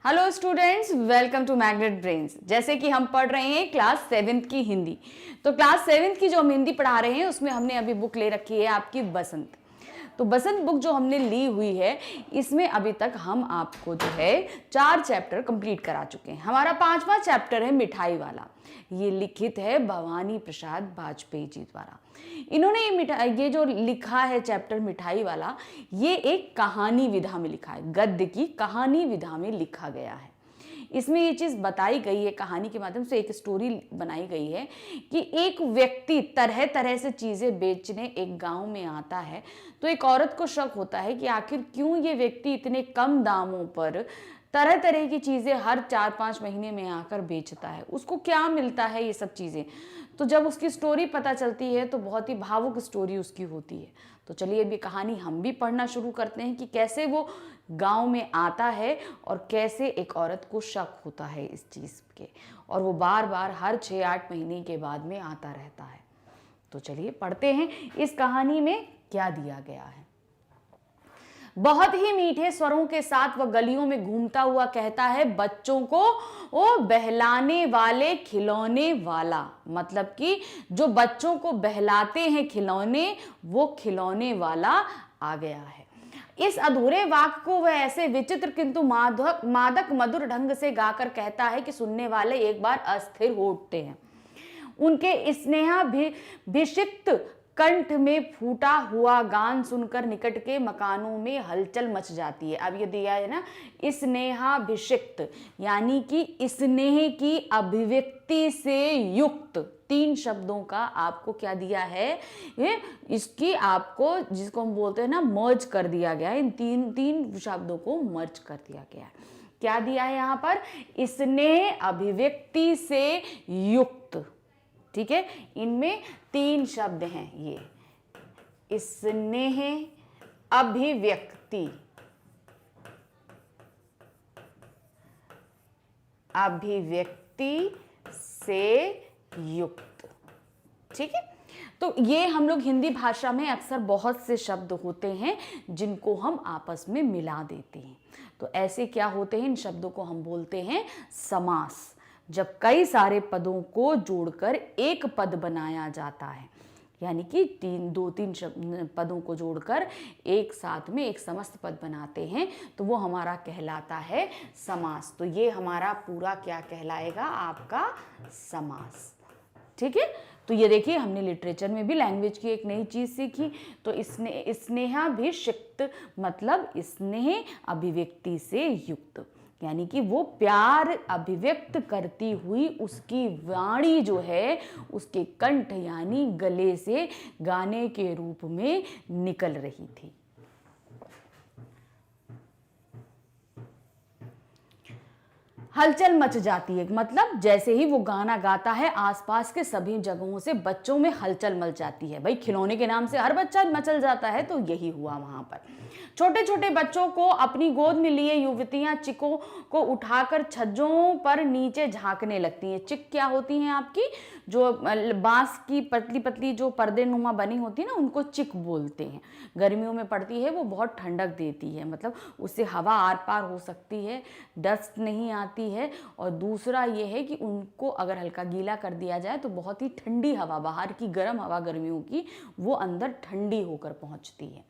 Hello students, welcome to magnet brains. जैसे कि हम पढ़ रहे हैं क्लास 7th की हिंदी। तो क्लास 7th की जो हम हिंदी पढ़ा रहे हैं उसमें हमने अभी बुक ले रखी है आपकी बसंत। तो बसंत बुक जो हमने ली हुई है इसमें अभी तक हम आपको जो है 4 चैप्टर कंप्लीट करा चुके हैं। हमारा 5वां चैप्टर है मिठाई वाला। ये लिखित है भवानी प्रसाद वाजपेयी जी द्वारा। इन्होंने ये जो लिखा है चैप्टर मिठाई वाला, ये एक कहानी विधा में लिखा है, गद्य की कहानी विधा में लिखा गया है। इसमें ये चीज़ बताई गई है, कहानी के माध्यम से एक स्टोरी बनाई गई है कि एक व्यक्ति तरह तरह से चीज़ें बेचने एक गांव में आता है। तो एक औरत को शक होता है कि आखिर क्यों ये व्यक्ति इतने कम दामों पर तरह तरह की चीज़ें हर 4-5 महीने में आकर बेचता है, उसको क्या मिलता है ये सब चीज़ें। तो जब उसकी स्टोरी पता चलती है तो बहुत ही भावुक स्टोरी उसकी होती है। तो चलिए अभी कहानी हम भी पढ़ना शुरू करते हैं कि कैसे वो गांव में आता है और कैसे एक औरत को शक होता है इस चीज़ के, और वो बार बार हर 6-8 महीने के बाद में आता रहता है। तो चलिए पढ़ते हैं इस कहानी में क्या दिया गया है। बहुत ही मीठे स्वरों के साथ वह गलियों में घूमता हुआ कहता है, बच्चों को वो बहलाने वाले खिलौने वाला। मतलब कि जो बच्चों को बहलाते हैं खिलौने, वो खिलौने वाला आ गया है। इस अधूरे वाक्य को वह ऐसे विचित्र किंतु मादक मधुर ढंग से गाकर कहता है कि सुनने वाले एक बार अस्थिर हो उठते हैं। उनके स्नेहाभिषिक्त कंठ में फूटा हुआ गान सुनकर निकट के मकानों में हलचल मच जाती है। अब ये दिया है ना, स्नेहाभिषिक्त यानी कि स्नेह की अभिव्यक्ति से युक्त 3 शब्दों का आपको क्या दिया है, ये इसकी आपको जिसको हम बोलते हैं ना मर्ज कर दिया गया है। इन तीन शब्दों को मर्ज कर दिया गया है। क्या दिया है यहाँ पर, स्नेह अभिव्यक्ति से युक्त। ठीक है, इनमें 3 शब्द हैं, ये स्नेह अभिव्यक्ति, अभिव्यक्ति से युक्त। ठीक है, तो ये हम लोग हिंदी भाषा में अक्सर बहुत से शब्द होते हैं जिनको हम आपस में मिला देते हैं। तो ऐसे क्या होते हैं, इन शब्दों को हम बोलते हैं समास। जब कई सारे पदों को जोड़कर एक पद बनाया जाता है, यानी कि 2-3 पदों को जोड़कर एक साथ में एक समस्त पद बनाते हैं, तो वो हमारा कहलाता है समास। तो ये हमारा पूरा क्या कहलाएगा, आपका समास। ठीक है, तो ये देखिए हमने लिटरेचर में भी लैंग्वेज की एक नई चीज सीखी। तो स्नेहाभिषिक्त मतलब स्नेह अभिव्यक्ति से युक्त, यानी कि वो प्यार अभिव्यक्त करती हुई उसकी वाणी जो है उसके कंठ यानी गले से गाने के रूप में निकल रही थी। हलचल मच जाती है मतलब जैसे ही वो गाना गाता है आसपास के सभी जगहों से बच्चों में हलचल मच जाती है। भाई खिलौने के नाम से हर बच्चा मचल जाता है, तो यही हुआ वहां पर। छोटे छोटे बच्चों को अपनी गोद में लिए युवतियां चिकों को उठाकर छज्जों पर नीचे झांकने लगती हैं। चिक क्या होती हैं आपकी, जो बांस की पतली पतली जो पर्दे नुमा बनी होती है ना, उनको चिक बोलते हैं। गर्मियों में पड़ती है, वो बहुत ठंडक देती है, मतलब उससे हवा आर पार हो सकती है, डस्ट नहीं आती है। और दूसरा ये है कि उनको अगर हल्का गीला कर दिया जाए तो बहुत ही ठंडी हवा, बाहर की गर्म हवा गर्मियों की, वो अंदर ठंडी होकर पहुंचती है।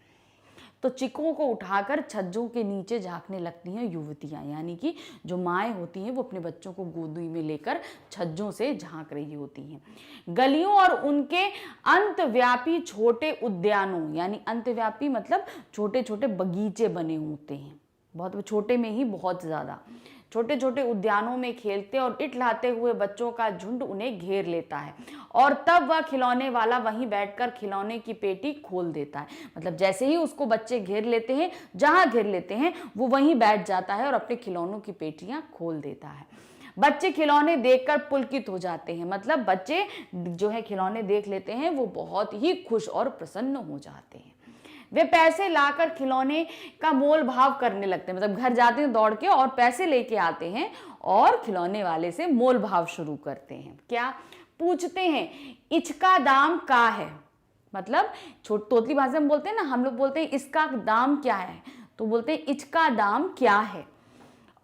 तो चिकों को उठाकर छज्जों के नीचे झांकने लगती हैं युवतियां, यानी कि जो माएँ होती हैं वो अपने बच्चों को गोदी में लेकर छज्जों से झांक रही होती हैं। गलियों और उनके अंतव्यापी छोटे उद्यानों, यानी अंतव्यापी मतलब छोटे छोटे बगीचे बने होते हैं, बहुत छोटे में ही बहुत ज़्यादा छोटे छोटे उद्यानों में खेलते और इठलाते हुए बच्चों का झुंड उन्हें घेर लेता है, और तब वह खिलौने वाला वहीं बैठकर खिलौने की पेटी खोल देता है। मतलब जैसे ही उसको बच्चे घेर लेते हैं, जहां घेर लेते हैं वो वहीं बैठ जाता है और अपने खिलौनों की पेटियां खोल देता है। बच्चे खिलौने देखकर पुलकित हो जाते हैं, मतलब बच्चे जो है खिलौने देख लेते हैं वो बहुत ही खुश और प्रसन्न हो जाते हैं। वे पैसे लाकर खिलौने का मोल भाव करने लगते हैं, मतलब घर जाते हैं दौड़ के और पैसे लेके आते हैं और खिलौने वाले से मोल भाव शुरू करते हैं। क्या पूछते हैं, इसका दाम क्या है, मतलब तोतली भाषा में बोलते हैं ना, हम लोग बोलते हैं इसका दाम क्या है, तो बोलते हैं इसका दाम क्या है।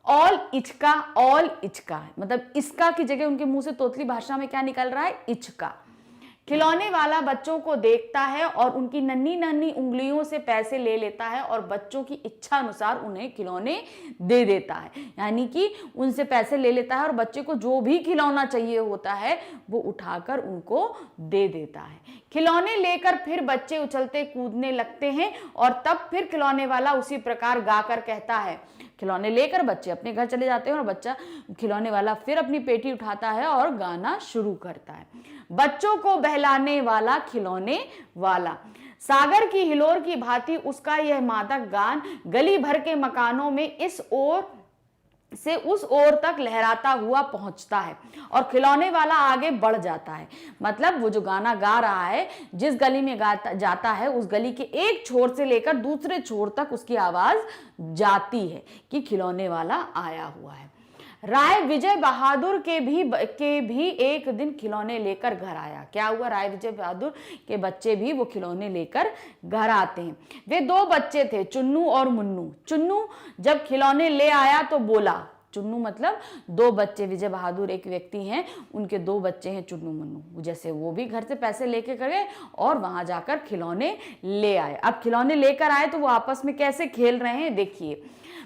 ऑल इचका, ऑल इचका मतलब इसका की जगह उनके मुंह से तोतली भाषा में क्या निकल रहा है, इचका। खिलौने वाला बच्चों को देखता है और उनकी नन्ही नन्ही उंगलियों से पैसे ले लेता है और बच्चों की इच्छा अनुसार उन्हें खिलौने दे देता है। यानी कि उनसे पैसे ले लेता है और बच्चे को जो भी खिलौना चाहिए होता है वो उठाकर उनको दे देता है। खिलौने लेकर फिर बच्चे उछलते कूदने लगते हैं और तब फिर खिलौने वाला उसी प्रकार गाकर कहता है। खिलौने लेकर बच्चे अपने घर चले जाते हैं और बच्चा खिलौने वाला फिर अपनी पेटी उठाता है और गाना शुरू करता है। बच्चों को बहलाने वाला खिलौने वाला, सागर की हिलोर की भांति उसका यह मादक गान गली भर के मकानों में इस ओर से उस ओर तक लहराता हुआ पहुंचता है और खिलौने वाला आगे बढ़ जाता है। मतलब वो जो गाना गा रहा है, जिस गली में गाता जाता है उस गली के एक छोर से लेकर दूसरे छोर तक उसकी आवाज जाती है कि खिलौने वाला आया हुआ है। राय विजय बहादुर के भी एक दिन खिलौने लेकर घर आया। क्या हुआ, राय विजय बहादुर के बच्चे भी वो खिलौने लेकर घर आते हैं। वे दो बच्चे थे, चुन्नू और मुन्नू। चुन्नू जब खिलौने ले आया तो बोला, चुन्नू मतलब दो बच्चे, विजय बहादुर एक व्यक्ति हैं, उनके दो बच्चे हैं चुन्नू मुन्नू। जैसे वो भी घर से पैसे लेके गए और वहां जाकर खिलौने ले आए। अब खिलौने लेकर आए तो वो आपस में कैसे खेल रहे हैं देखिए।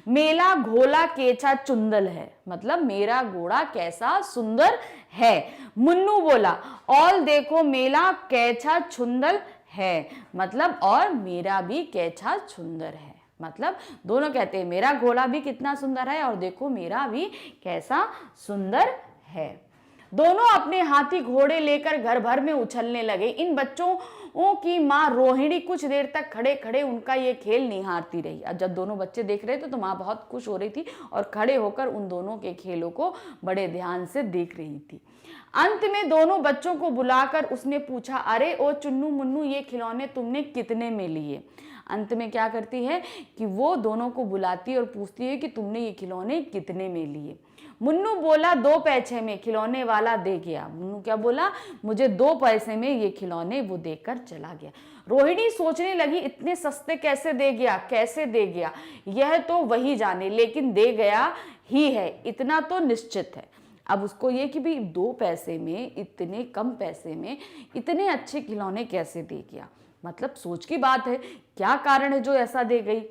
मेला घोला केचा चुंदल है, मतलब मेरा घोड़ा कैसा सुंदर है। मुन्नू बोला, और देखो मेला कैचा छुंदल है, मतलब और मेरा भी कैचा सुंदर है। मतलब दोनों कहते हैं मेरा घोड़ा भी कितना सुंदर है और देखो मेरा भी कैसा सुंदर है। दोनों अपने हाथी घोड़े लेकर घर भर में उछलने लगे। इन बच्चों की माँ रोहिणी कुछ देर तक खड़े खड़े उनका ये खेल निहारती रही। अब जब दोनों बच्चे देख रहे थे तो माँ बहुत खुश हो रही थी और खड़े होकर उन दोनों के खेलों को बड़े ध्यान से देख रही थी। अंत में दोनों बच्चों को बुलाकर उसने पूछा, अरे ओ चुन्नू मुन्नू, ये खिलौने तुमने कितने में लिए? अंत में क्या करती है कि वो दोनों को बुलाती है और पूछती है कि तुमने ये खिलौने कितने में लिए? मुन्नू बोला 2 पैसे में, खिलौने वाला दे गया। मुन्नू क्या बोला, मुझे 2 पैसे में ये खिलौने वो देकर चला गया। रोहिणी सोचने लगी, इतने सस्ते कैसे दे गया, कैसे दे गया, यह तो वही जाने, लेकिन दे गया ही है, इतना तो निश्चित है। अब उसको ये कि भाई 2 पैसे में, इतने कम पैसे में इतने अच्छे खिलौने कैसे दे गया, मतलब सोच की बात है, क्या कारण है जो ऐसा दे गई।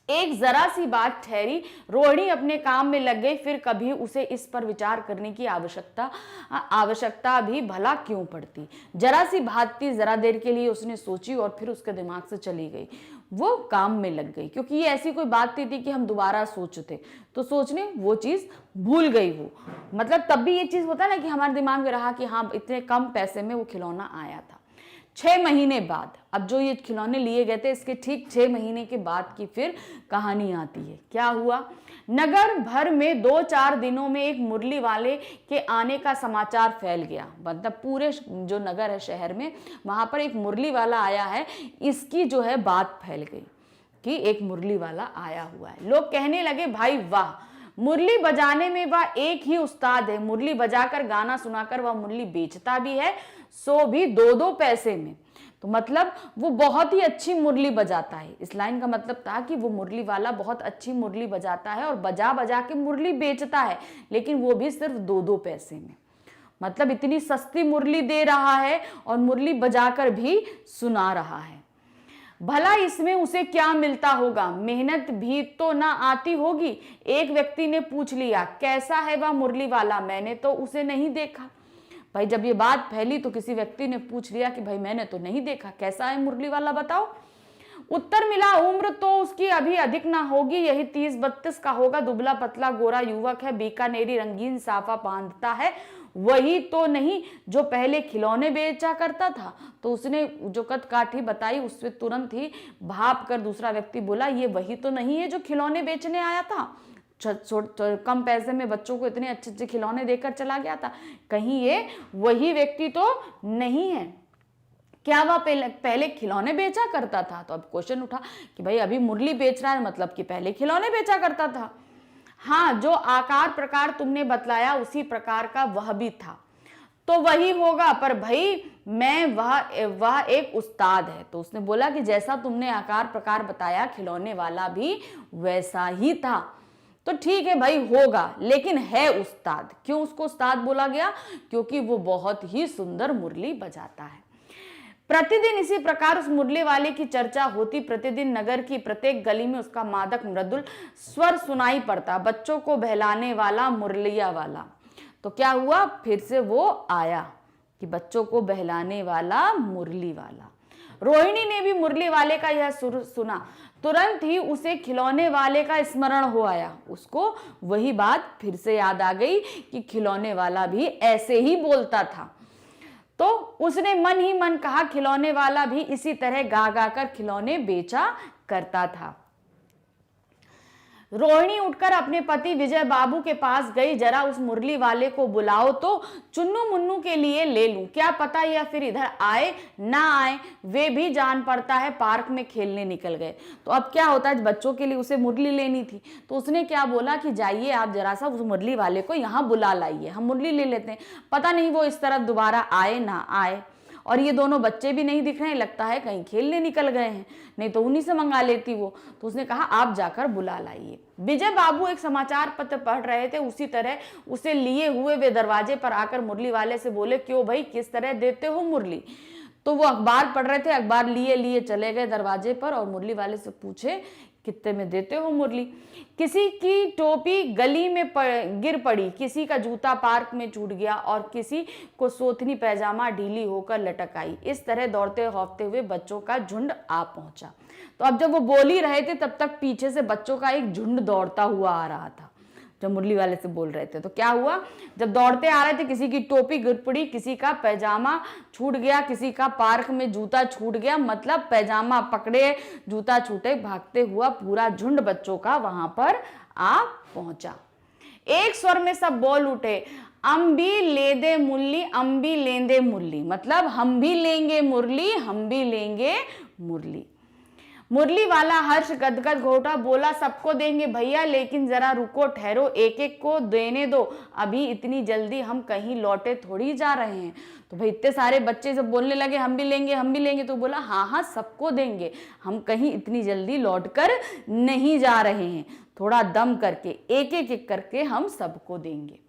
एक जरा सी बात ठहरी, रोहिणी अपने काम में लग गई, फिर कभी उसे इस पर विचार करने की आवश्यकता भी भला क्यों पड़ती। जरा सी बात थी, जरा देर के लिए उसने सोची और फिर उसके दिमाग से चली गई। वो काम में लग गई, क्योंकि ये ऐसी कोई बात नहीं थी कि हम दोबारा सोचते, तो सोचने वो चीज भूल गई वो। मतलब तब भी ये चीज होता है ना कि हमारे दिमाग में रहा कि हाँ इतने कम पैसे में वो खिलौना आया था। 6 महीने बाद, अब जो ये खिलौने लिए गए थे इसके ठीक 6 महीने के बाद की फिर कहानी आती है। क्या हुआ, नगर भर में 2-4 दिनों में एक मुरली वाले के आने का समाचार फैल गया। मतलब पूरे जो नगर है, शहर में, वहां पर एक मुरली वाला आया है, इसकी जो है बात फैल गई कि एक मुरली वाला आया हुआ है। लोग कहने लगे, भाई वाह, मुरली बजाने में वह एक ही उस्ताद है, मुरली बजाकर गाना सुनाकर वह मुरली बेचता भी है, सो भी 2-2 पैसे में। तो मतलब वो बहुत ही अच्छी मुरली बजाता है। इस लाइन का मतलब था कि वो मुरली वाला बहुत अच्छी मुरली बजाता है और बजा बजा के मुरली बेचता है, लेकिन वो भी सिर्फ 2-2 पैसे में। मतलब इतनी सस्ती मुरली दे रहा है और मुरली बजाकर भी सुना रहा है। भला इसमें उसे क्या मिलता होगा, मेहनत भी तो ना आती होगी। एक व्यक्ति ने पूछ लिया, कैसा है वह मुरली वाला, मैंने तो उसे नहीं देखा। भाई जब ये बात फैली तो किसी व्यक्ति ने पूछ लिया कि भाई मैंने तो नहीं देखा, कैसा है मुरली वाला बताओ। उत्तर मिला, उम्र तो उसकी अभी अधिक ना होगी, यही 30-32 का होगा, दुबला पतला गोरा युवक है, बीकानेरी रंगीन साफा बांधता है, वही तो नहीं जो पहले खिलौने बेचा करता था। तो उसने जो कद काठी बताई उससे तुरंत ही भाप कर दूसरा व्यक्ति बोला, ये वही तो नहीं है जो खिलौने बेचने आया था, कम पैसे में बच्चों को इतने अच्छे अच्छे खिलौने देकर चला गया था, कहीं ये वही व्यक्ति तो नहीं है। क्या वह पहले खिलौने बेचा करता था? तो अब क्वेश्चन उठा कि भाई अभी मुरली बेच रहा है, मतलब कि पहले खिलौने बेचा करता था। हाँ, जो आकार प्रकार तुमने बतलाया उसी प्रकार का वह भी था, तो वही होगा, पर भाई वह एक उस्ताद है। तो उसने बोला कि जैसा तुमने आकार प्रकार बताया खिलौने वाला भी वैसा ही था। तो ठीक है भाई होगा, लेकिन है उस्ताद। क्यों उसको उस्ताद बोला गया? क्योंकि वो बहुत ही सुंदर मुरली बजाता है। प्रतिदिन इसी प्रकार उस मुरली वाले की चर्चा होती। प्रतिदिन नगर की प्रत्येक गली में उसका मादक मृदुल स्वर सुनाई पड़ता, बच्चों को बहलाने वाला मुरलिया वाला। तो क्या हुआ, फिर से वो आया कि बच्चों को बहलाने वाला मुरली वाला। रोहिणी ने भी मुरली वाले का यह सुर सुना, तुरंत ही उसे खिलौने वाले का स्मरण हो आया। उसको वही बात फिर से याद आ गई कि खिलौने वाला भी ऐसे ही बोलता था। तो उसने मन ही मन कहा, खिलौने वाला भी इसी तरह गा गा कर खिलौने बेचा करता था। रोहिणी उठकर अपने पति विजय बाबू के पास गई। जरा उस मुरली वाले को बुलाओ तो चुन्नू मुन्नू के लिए ले लूं, क्या पता या फिर इधर आए ना आए। वे भी जान पड़ता है पार्क में खेलने निकल गए। तो अब क्या होता है, बच्चों के लिए उसे मुरली लेनी थी, तो उसने क्या बोला कि जाइए आप जरा सा उस मुरली वाले को यहाँ बुला लाइए, हम मुरली ले लेते हैं। पता नहीं वो इस तरफ दोबारा आए ना आए। और ये दोनों बच्चे भी नहीं दिख रहे हैं, लगता है कहीं खेलने निकल गए हैं, नहीं तो उन्हीं से मंगा लेती वो। तो उसने कहा आप जाकर बुला लाइए। विजय बाबू एक समाचार पत्र पढ़ रहे थे, उसी तरह उसे लिए हुए वे दरवाजे पर आकर मुरली वाले से बोले, क्यों भाई किस तरह देते हो मुरली? तो वो अखबार पढ़ रहे थे, अखबार लिए लिए चले गए दरवाजे पर और मुरली वाले से पूछे, कितने में देते हो मुरली? किसी की टोपी गली में गिर पड़ी, किसी का जूता पार्क में छूट गया और किसी को सोथनी पैजामा ढीली होकर लटक आई। इस तरह दौड़ते हौफते हुए बच्चों का झुंड आ पहुंचा। तो अब जब वो बोल ही रहे थे तब तक पीछे से बच्चों का एक झुंड दौड़ता हुआ आ रहा था, जब मुरली वाले से बोल रहे थे। तो क्या हुआ, जब दौड़ते आ रहे थे, किसी की टोपी गिर पड़ी, किसी का पैजामा छूट गया, किसी का पार्क में जूता छूट गया, मतलब पैजामा पकड़े जूता छूटे, भागते हुआ पूरा झुंड बच्चों का वहां पर आ पहुंचा। एक स्वर में सब बोल उठे, हम भी ले दे मुरली, हम भी लेंदे मुरली, मतलब हम भी लेंगे मुरली, हम भी लेंगे मुरली। मुरली वाला हर्ष गदगद घोटा, बोला सबको देंगे भैया, लेकिन जरा रुको ठहरो, एक एक को देने दो, अभी इतनी जल्दी हम कहीं लौटे थोड़ी जा रहे हैं। तो भाई इतने सारे बच्चे जब बोलने लगे हम भी लेंगे हम भी लेंगे, तो बोला हाँ हाँ सबको देंगे, हम कहीं इतनी जल्दी लौट कर नहीं जा रहे हैं, थोड़ा दम करके एक एक करके हम सबको देंगे।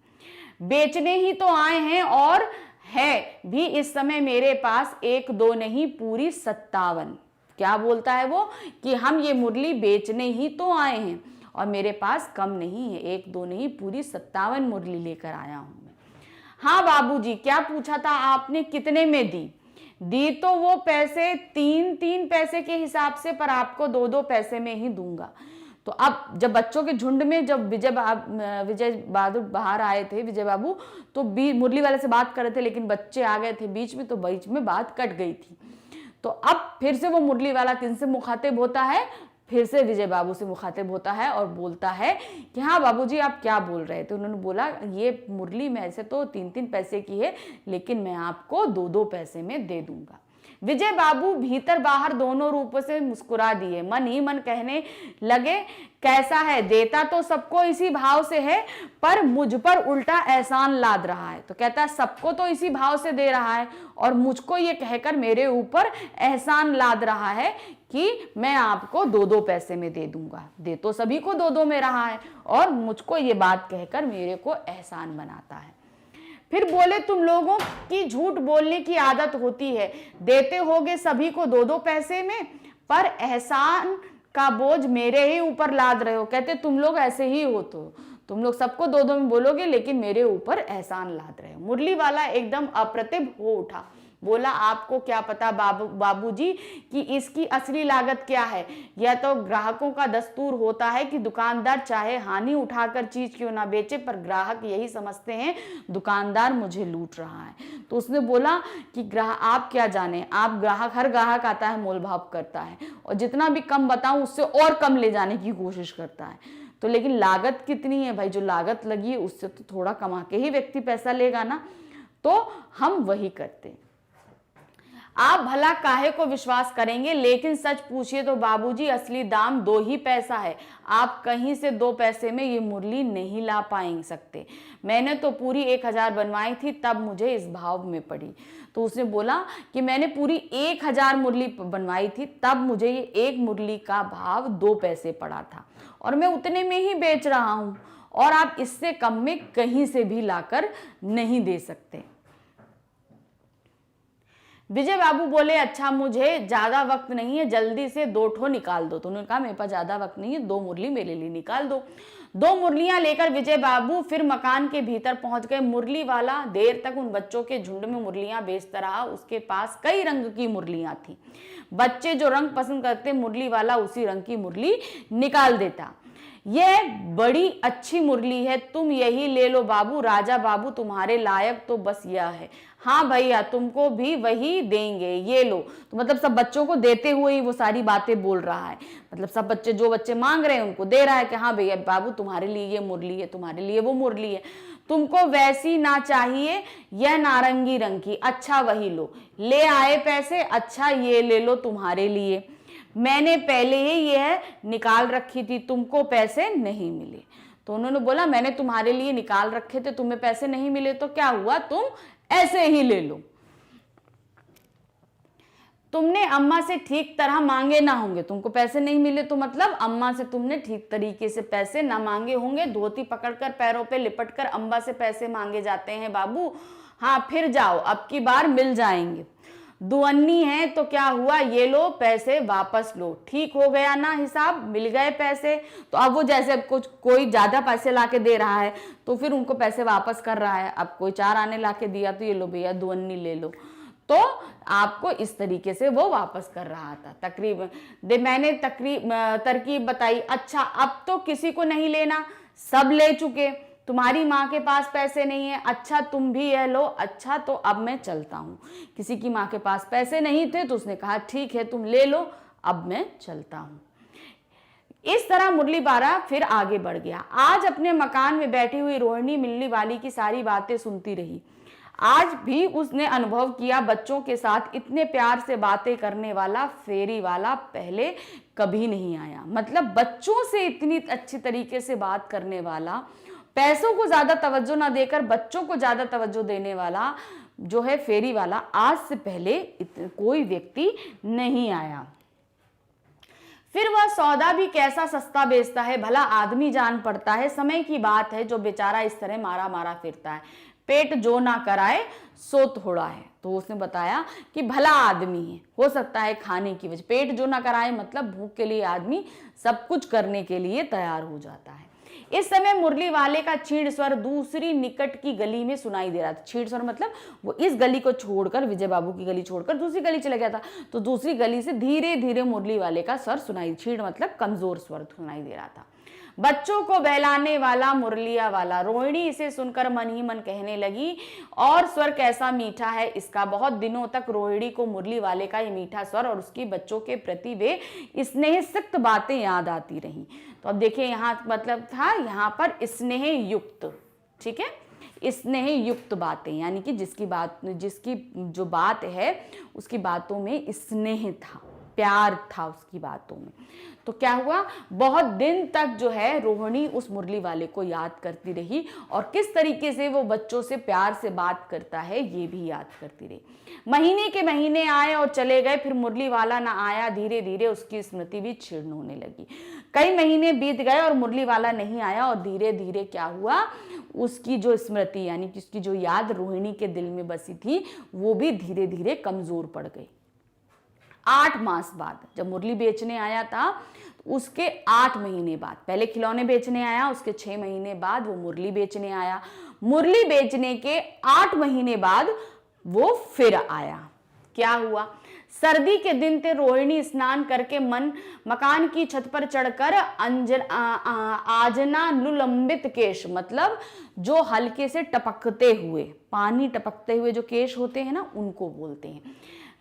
बेचने ही तो आए हैं और है भी इस समय मेरे पास एक दो नहीं पूरी 57। क्या बोलता है वो कि हम ये मुरली बेचने ही तो आए हैं और मेरे पास कम नहीं है, एक दो नहीं पूरी 57 मुरली लेकर आया हूं मैं। हाँ बाबूजी, क्या पूछा था आपने, कितने में दी? दी तो वो पैसे 3-3 पैसे के हिसाब से, पर आपको 2-2 पैसे में ही दूंगा। तो अब जब बच्चों के झुंड में जब विजय बहादुर बाहर आए थे, विजय बाबू, तो मुरली वाले से बात कर रहे थे, लेकिन बच्चे आ गए थे बीच में, तो बीच में बात कट गई थी। तो अब फिर से वो मुरली वाला किनसे मुखातिब होता है, फिर से विजय बाबू से मुखातिब होता है और बोलता है कि हाँ बाबूजी आप क्या बोल रहे थे? उन्होंने बोला ये मुरली में ऐसे तो 3-3 पैसे की है, लेकिन मैं आपको 2-2 पैसे में दे दूंगा। विजय बाबू भीतर बाहर दोनों रूपों से मुस्कुरा दिए, मन ही मन कहने लगे, कैसा है, देता तो सबको इसी भाव से है, पर मुझ पर उल्टा एहसान लाद रहा है। तो कहता है सबको तो इसी भाव से दे रहा है और मुझको ये कहकर मेरे ऊपर एहसान लाद रहा है कि मैं आपको 2-2 पैसे में दे दूंगा। दे तो सभी को 2-2 में रहा है और मुझको ये बात कहकर मेरे को एहसान बनाता है। फिर बोले, तुम लोगों की झूठ बोलने की आदत होती है, देते होगे सभी को 2-2 पैसे में, पर एहसान का बोझ मेरे ही ऊपर लाद रहे हो। कहते तुम लोग ऐसे ही हो, तो तुम लोग सबको 2-2 में बोलोगे, लेकिन मेरे ऊपर एहसान लाद रहे हो। मुरली वाला एकदम अप्रतिभ हो उठा, बोला आपको क्या पता बाबूजी कि इसकी असली लागत क्या है? यह तो ग्राहकों का दस्तूर होता है कि दुकानदार चाहे हानि उठाकर चीज क्यों ना बेचे, पर ग्राहक यही समझते हैं दुकानदार मुझे लूट रहा है। तो उसने बोला कि ग्राहक आप क्या जाने, आप ग्राहक, हर ग्राहक आता है मोल भाव करता है और जितना भी कम बताऊं उससे और कम ले जाने की कोशिश करता है। तो लेकिन लागत कितनी है भाई, जो लागत लगी है उससे तो थोड़ा कमा के ही व्यक्ति पैसा लेगा ना, तो हम वही करते। आप भला काहे को विश्वास करेंगे, लेकिन सच पूछिए तो बाबूजी असली दाम 2 ही पैसा है, आप कहीं से 2 पैसे में ये मुरली नहीं ला पाएंगे सकते। मैंने तो पूरी 1000 बनवाई थी, तब मुझे इस भाव में पड़ी। तो उसने बोला कि मैंने पूरी 1000 मुरली बनवाई थी, तब मुझे ये एक मुरली का भाव 2 पैसे पड़ा था और मैं उतने में ही बेच रहा हूं और आप इससे कम में कहीं से भी लाकर नहीं दे सकते। विजय बाबू बोले, अच्छा मुझे ज्यादा वक्त नहीं है, जल्दी से 2 ठो निकाल दो। तो उन्होंने कहा मेरे पास ज्यादा वक्त नहीं है, 2 मुरली मेरे लिए निकाल दो। 2 मुरलियां लेकर विजय बाबू फिर मकान के भीतर पहुंच गए। मुरली वाला देर तक उन बच्चों के झुंड में मुरलियां बेचता रहा। उसके पास कई रंग की मुरलियां थी। बच्चे जो रंग पसंद करते, मुरली वाला उसी रंग की मुरली निकाल देता। यह बड़ी अच्छी मुरली है, तुम यही ले लो बाबू, राजा बाबू तुम्हारे लायक तो बस यह है। हाँ भैया, तुमको भी वही देंगे, ये लो। तो मतलब सब बच्चों को देते हुए ही वो सारी बातें बोल रहा है। मतलब सब बच्चे, जो बच्चे मांग रहे हैं उनको दे रहा है कि हाँ भैया बाबू तुम्हारे लिए ये मुरली है, तुम्हारे लिए वो मुरली है। तुमको वैसी ना चाहिए, यह नारंगी रंग की, अच्छा वही लो। ले आए पैसे, अच्छा ये ले लो तुम्हारे लिए, मैंने पहले ही यह निकाल रखी थी, तुमको पैसे नहीं मिले। तो उन्होंने बोला मैंने तुम्हारे लिए निकाल रखे थे, तुम्हें पैसे नहीं मिले तो क्या हुआ, तुम ऐसे ही ले लो। तुमने अम्मा से ठीक तरह मांगे ना होंगे, तुमको पैसे नहीं मिले तो मतलब अम्मा से तुमने ठीक तरीके से पैसे ना मांगे होंगे। धोती पकड़कर पैरों पे लिपटकर अम्मा से पैसे मांगे जाते हैं बाबू। हाँ फिर जाओ, अब की बार मिल जाएंगे। दुअन्नी है तो क्या हुआ, ये लो पैसे वापस लो। ठीक हो गया ना हिसाब, मिल गए पैसे। तो अब वो जैसे कुछ कोई ज्यादा पैसे लाके दे रहा है तो फिर उनको पैसे वापस कर रहा है। अब कोई 4 आने लाके दिया तो ये लो भैया दुअन्नी ले लो। तो आपको इस तरीके से वो वापस कर रहा था। मैंने तरकीब बताई। अच्छा अब तो किसी को नहीं लेना, सब ले चुके। तुम्हारी माँ के पास पैसे नहीं है, अच्छा तुम भी यह लो। अच्छा तो अब मैं चलता हूँ। किसी की माँ के पास पैसे नहीं थे तो उसने कहा ठीक है तुम ले लो, अब मैं चलता हूँ। इस तरह मुरली बारा फिर आगे बढ़ गया। आज अपने मकान में बैठी हुई रोहिणी मिलने वाली की सारी बातें सुनती रही। आज भी उसने अनुभव किया, बच्चों के साथ इतने प्यार से बातें करने वाला फेरी वाला पहले कभी नहीं आया। मतलब बच्चों से इतनी अच्छी तरीके से बात करने वाला, पैसों को ज्यादा तवज्जो ना देकर बच्चों को ज्यादा तवज्जो देने वाला जो है फेरी वाला, आज से पहले कोई व्यक्ति नहीं आया। फिर वह सौदा भी कैसा सस्ता बेचता है, भला आदमी जान पड़ता है। समय की बात है जो बेचारा इस तरह मारा मारा फिरता है। पेट जो ना कराए सो थोड़ा है। तो उसने बताया कि भला आदमी है, हो सकता है खाने की वजह। पेट जो ना कराए मतलब भूख के लिए आदमी सब कुछ करने के लिए तैयार हो जाता है। इस समय मुरली वाले का छीण स्वर दूसरी निकट की गली में सुनाई दे रहा था। छीण स्वर मतलब वो इस गली को छोड़कर, विजय बाबू की गली छोड़कर दूसरी गली चला गया था। तो दूसरी गली से धीरे धीरे मुरली वाले का स्वर सुनाई, छीण मतलब कमजोर स्वर सुनाई दे रहा था। बच्चों को बहलाने वाला मुरलिया वाला। रोहिणी इसे सुनकर मन ही मन कहने लगी, और स्वर कैसा मीठा है इसका। बहुत दिनों तक रोहिणी को मुरली वाले का ये मीठा स्वर और उसकी बच्चों के प्रति वे स्नेह सिक्त बातें याद आती रहीं। तो अब देखिए यहाँ मतलब था यहाँ पर स्नेह युक्त, ठीक है, स्नेह युक्त बातें, यानी कि जिसकी जो बात है उसकी बातों में स्नेह था, प्यार था उसकी बातों में। तो क्या हुआ, बहुत दिन तक जो है रोहिणी उस मुरली वाले को याद करती रही और किस तरीके से वो बच्चों से प्यार से बात करता है ये भी याद करती रही। महीने के महीने आए और चले गए, फिर मुरली वाला ना आया। धीरे धीरे उसकी स्मृति भी क्षीण होने लगी। कई महीने बीत गए और मुरली वाला नहीं आया और धीरे धीरे क्या हुआ, उसकी जो स्मृति यानी कि उसकी जो याद रोहिणी के दिल में बसी थी वो भी धीरे धीरे कमजोर पड़ गई। 8 मास बाद जब मुरली बेचने आया था, उसके 8 महीने बाद, पहले खिलौने बेचने आया, उसके 6 महीने बाद वो मुरली बेचने आया। मुरली बेचने के 8 महीने बाद वो फिर आया। क्या हुआ, सर्दी के दिन थे। रोहिणी स्नान करके मकान की छत पर चढ़कर आजना नुलंबित केश, मतलब जो हल्के से टपकते हुए, पानी टपकते हुए जो केश होते हैं ना, उनको बोलते हैं।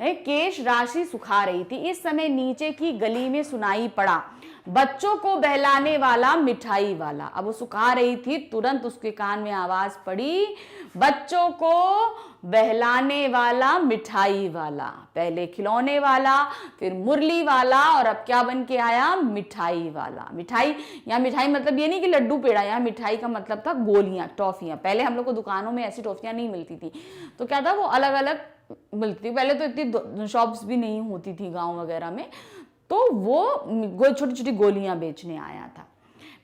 केश राशि सुखा रही थी। इस समय नीचे की गली में सुनाई पड़ा, बच्चों को बहलाने वाला मिठाई वाला। अब वो सुखा रही थी, तुरंत उसके कान में आवाज पड़ी, बच्चों को बहलाने वाला मिठाई वाला। पहले खिलौने वाला, फिर मुरली वाला, और अब क्या बन के आया, मिठाई वाला। मिठाई, यहाँ मिठाई मतलब ये नहीं कि लड्डू पेड़ा, यहाँ मिठाई का मतलब था गोलियां, टॉफियां। पहले हम लोग को दुकानों में ऐसी टॉफियां नहीं मिलती थी, तो क्या था, वो अलग अलग मिलती थी। पहले तो इतनी शॉप्स भी नहीं होती थी गांव वगैरह में, तो वो छोटी छोटी गोलियां बेचने आया था।